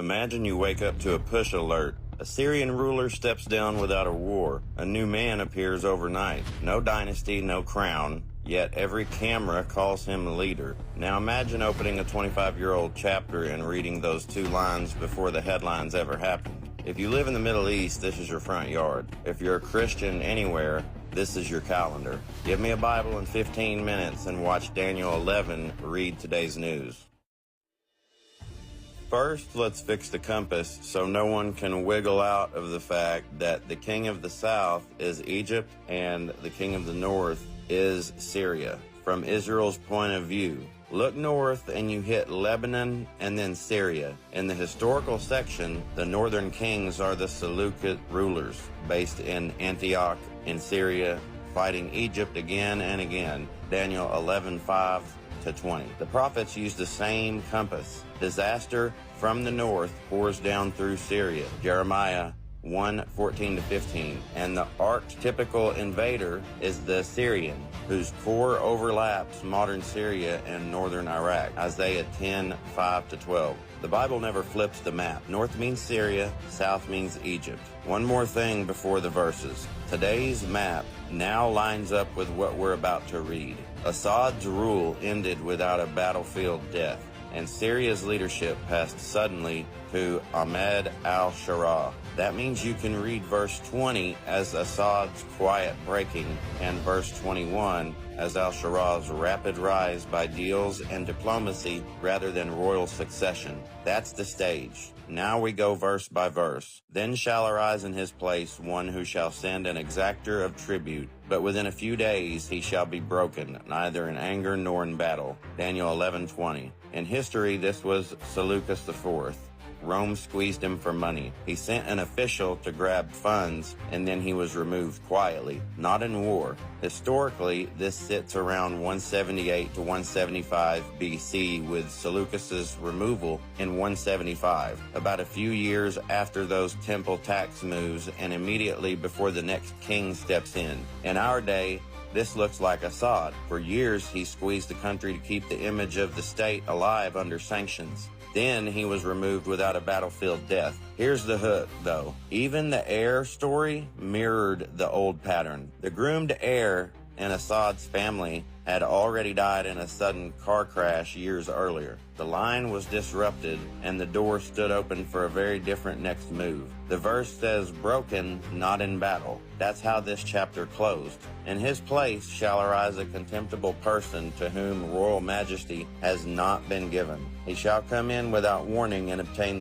Imagine you wake up to a push alert. A Syrian ruler steps down without a war. A new man appears overnight. No dynasty, no crown. Yet every camera calls him leader. Now imagine opening a 25-year-old chapter and reading those 2 lines before the headlines ever happened. If you live in the Middle East, this is your front yard. If you're a Christian anywhere, this is your calendar. Give me a Bible in 15 minutes and watch Daniel 11 read today's news. First, let's fix the compass so no one can wiggle out of the fact that the king of the south is Egypt and the king of the north is Syria. From Israel's point of view, look north and you hit Lebanon and then Syria. In the historical section, the northern kings are the Seleucid rulers based in Antioch in Syria, fighting Egypt again and again. Daniel 11:5-20. The prophets use the same compass. Disaster from the north pours down through Syria. Jeremiah 1:14-15. And the archetypical invader is the Assyrian, whose core overlaps modern Syria and northern Iraq. Isaiah 10:5-12. The Bible never flips the map. North means Syria, south means Egypt. One more thing before the verses. Today's map now lines up with what we're about to read. Assad's rule ended without a battlefield death, and Syria's leadership passed suddenly to Ahmed al-Sharaa. That means you can read verse 20 as Assad's quiet breaking and verse 21 as al-Sharaa's rapid rise by deals and diplomacy rather than royal succession. That's the stage. Now we go verse by verse. Then shall arise in his place one who shall send an exactor of tribute, but within a few days he shall be broken, neither in anger nor in battle. Daniel 11:20. In history, this was Seleucus IV. Rome squeezed him for money. He sent an official to grab funds, and then he was removed quietly, not in war. Historically, this sits around 178 to 175 BC, with Seleucus's removal in 175, about a few years after those temple tax moves and immediately before the next king steps in. In our day, this looks like Assad. For years, he squeezed the country to keep the image of the state alive under sanctions. Then he was removed without a battlefield death. Here's the hook, though. Even the heir story mirrored the old pattern. The groomed heir in Assad's family had already died in a sudden car crash years earlier. The line was disrupted, and the door stood open for a very different next move. The verse says, broken, not in battle. That's how this chapter closed. In his place shall arise a contemptible person to whom royal majesty has not been given. He shall come in without warning and obtain